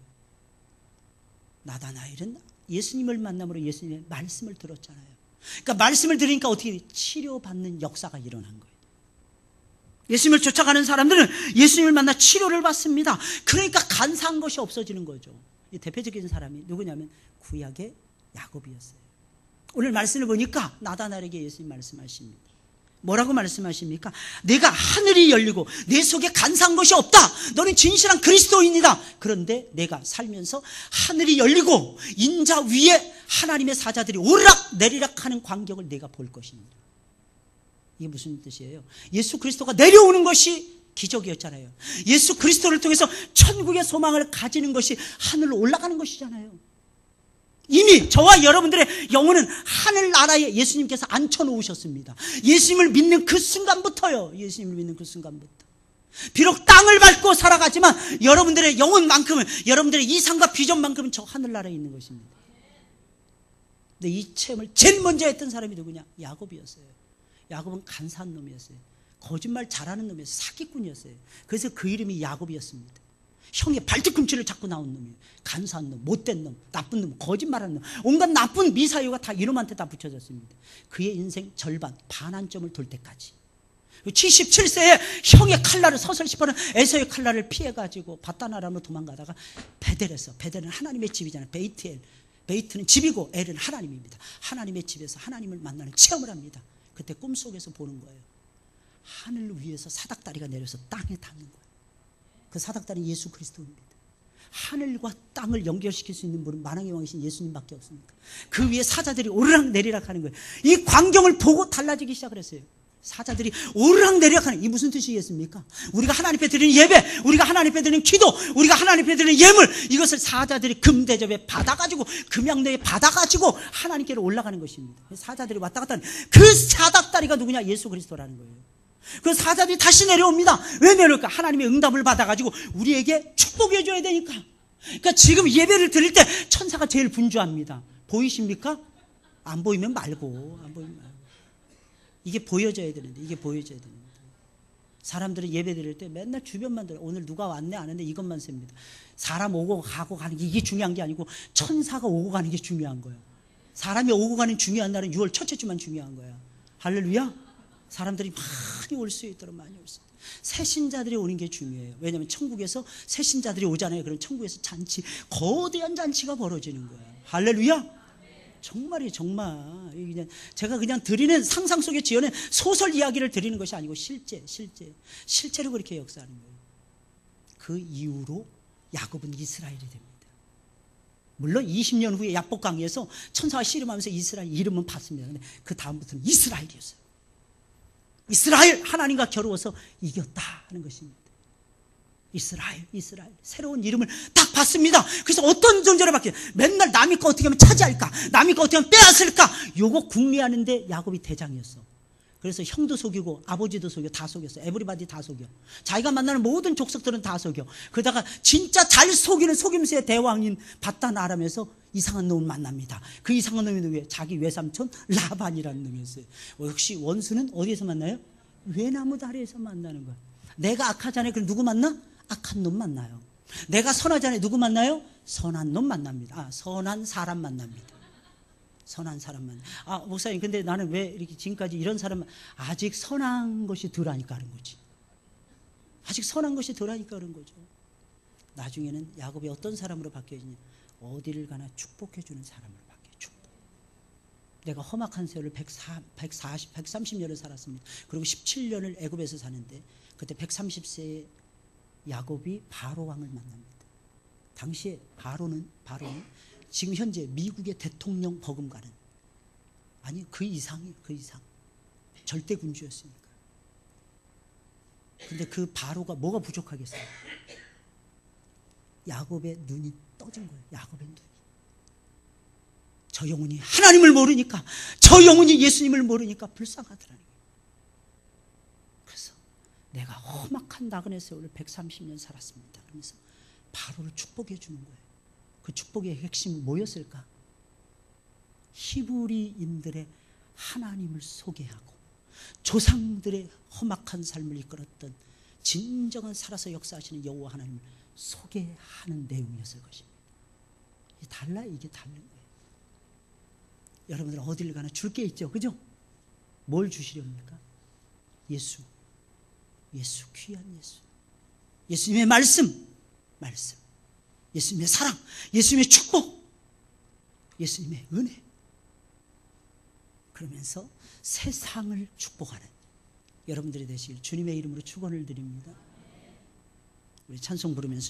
나다나엘은 예수님을 만남으로 예수님의 말씀을 들었잖아요. 그러니까 말씀을 들으니까 어떻게 치료받는 역사가 일어난 거예요. 예수님을 쫓아가는 사람들은 예수님을 만나 치료를 받습니다. 그러니까 간사한 것이 없어지는 거죠. 대표적인 사람이 누구냐면 구약의 야곱이었어요. 오늘 말씀을 보니까 나다나엘에게 예수님 말씀하십니다. 뭐라고 말씀하십니까? 내가 하늘이 열리고 내 속에 간사한 것이 없다. 너는 진실한 그리스도인이다. 그런데 내가 살면서 하늘이 열리고 인자 위에 하나님의 사자들이 오르락 내리락 하는 광경을 내가 볼 것입니다. 이게 무슨 뜻이에요? 예수 그리스도가 내려오는 것이 기적이었잖아요. 예수 그리스도를 통해서 천국의 소망을 가지는 것이 하늘로 올라가는 것이잖아요. 이미 저와 여러분들의 영혼은 하늘나라에 예수님께서 앉혀놓으셨습니다. 예수님을 믿는 그 순간부터요. 예수님을 믿는 그 순간부터. 비록 땅을 밟고 살아가지만 여러분들의 영혼만큼은, 여러분들의 이상과 비전만큼은 저 하늘나라에 있는 것입니다. 근데 이 체험을 제일 먼저 했던 사람이 누구냐? 야곱이었어요. 야곱은 간사한 놈이었어요. 거짓말 잘하는 놈이었어요. 사기꾼이었어요. 그래서 그 이름이 야곱이었습니다. 형의 발뒤꿈치를 잡고 나온 놈이에요. 간사한 놈, 못된 놈, 나쁜 놈, 거짓말하는 놈, 온갖 나쁜 미사유가 다 이놈한테 다 붙여졌습니다. 그의 인생 절반, 반환점을 돌 때까지. 77세에 형의 칼날을, 서슬 씹어는 에서의 칼날을 피해가지고 바다나라로 도망가다가 베델에서, 베델은 하나님의 집이잖아요. 베이트는 집이고 엘은 하나님입니다. 하나님의 집에서 하나님을 만나는 체험을 합니다. 그때 꿈속에서 보는 거예요. 하늘 위에서 사닥다리가 내려서 땅에 닿는 거예요. 그 사닥다리는 예수 그리스도입니다. 하늘과 땅을 연결시킬 수 있는 분은 만왕의 왕이신 예수님밖에 없습니까? 그 위에 사자들이 오르락 내리락 하는 거예요. 이 광경을 보고 달라지기 시작을 했어요. 사자들이 오르락 내리락 하는, 이 무슨 뜻이겠습니까? 우리가 하나님 앞에 드리는 예배, 우리가 하나님 앞에 드리는 기도, 우리가 하나님 앞에 드리는 예물, 이것을 사자들이 금대접에 받아가지고, 금양대에 받아가지고 하나님께로 올라가는 것입니다. 사자들이 왔다 갔다 하는 그 사닥다리가 누구냐? 예수 그리스도라는 거예요. 그 사자들이 다시 내려옵니다. 왜 내려올까? 하나님의 응답을 받아가지고 우리에게 축복해 줘야 되니까. 그러니까 지금 예배를 드릴 때 천사가 제일 분주합니다. 보이십니까? 안 보이면 말고, 안 보이면 말고. 이게 보여져야 되는데, 이게 보여져야 됩니다. 사람들은 예배 드릴 때 맨날 주변만 들어. 오늘 누가 왔네 안 왔네 이것만 셉니다. 사람 오고 가고 가는 게 이게 중요한 게 아니고 천사가 오고 가는 게 중요한 거예요. 사람이 오고 가는 중요한 날은 6월 첫째 주만 중요한 거야. 할렐루야. 사람들이 많이 올 수 있도록, 많이 올 수 있도록. 새신자들이 오는 게 중요해요. 왜냐하면 천국에서 새신자들이 오잖아요. 그럼 천국에서 잔치, 거대한 잔치가 벌어지는 거예요. 할렐루야. 정말이 정말 그냥 제가 그냥 드리는 상상 속에 지어낸 소설 이야기를 드리는 것이 아니고 실제로 그렇게 역사하는 거예요. 그 이후로 야곱은 이스라엘이 됩니다. 물론 20년 후에 야복강에서 천사가 씨름하면서 이스라엘 이름은 봤습니다. 근데 그 다음부터는 이스라엘이었어요. 이스라엘, 하나님과 겨루어서 이겼다 하는 것입니다. 이스라엘. 새로운 이름을 딱 받습니다. 그래서 어떤 존재로 바뀌어요? 맨날 남이 거 어떻게 하면 차지할까? 남이 거 어떻게 하면 빼앗을까? 요거 궁리하는데 야곱이 대장이었어. 그래서 형도 속이고 아버지도 속여, 다 속였어. 에브리바디 다 속여. 자기가 만나는 모든 족속들은 다 속여. 그러다가 진짜 잘 속이는 속임수의 대왕인 바단 아람에서 이상한 놈을 만납니다. 그 이상한 놈이 누구예요? 자기 외삼촌 라반이라는 놈이었어요. 역시 원수는 어디에서 만나요? 외나무 다리에서 만나는 거야. 내가 악하잖아요. 그럼 누구 만나? 악한 놈 만나요. 내가 선하잖아요. 누구 만나요? 선한 놈 만납니다. 선한 사람 만납니다. 선한 사람만. 목사님, 근데 나는 왜 이렇게 지금까지 이런 사람, 아직 선한 것이 덜하니까 하는 거지. 아직 선한 것이 덜하니까 그런 거죠. 나중에는 야곱이 어떤 사람으로 바뀌어지냐? 어디를 가나 축복해주는 사람으로 바뀌어요. 축복. 내가 험악한 세월을 130년을 살았습니다. 그리고 17년을 애굽에서 사는데, 그때 130세에 야곱이 바로 왕을 만납니다. 당시에 바로는 지금 현재 미국의 대통령 버금가는, 아니 그 이상이에요. 그 이상. 절대 군주였으니까. 근데 그 바로가 뭐가 부족하겠어요? 야곱의 눈이 떠진 거예요. 야곱의 눈이. 저 영혼이 하나님을 모르니까, 저 영혼이 예수님을 모르니까 불쌍하더라는 거예요. 그래서 내가 험악한 나그네 세월을 130년 살았습니다. 그러면서 바로를 축복해 주는 거예요. 그 축복의 핵심은 뭐였을까? 히브리인들의 하나님을 소개하고 조상들의 험악한 삶을 이끌었던 진정한 살아서 역사하시는 여호와 하나님을 소개하는 내용이었을 것입니다. 이게 다른 거예요. 여러분들 어디를 가나 줄 게 있죠, 그죠? 뭘 주시렵니까? 예수, 귀한 예수, 예수님의 말씀, 예수님의 사랑, 예수님의 축복, 예수님의 은혜. 그러면서 세상을 축복하는 여러분들이 되시길 주님의 이름으로 축원을 드립니다. 우리 찬송 부르면서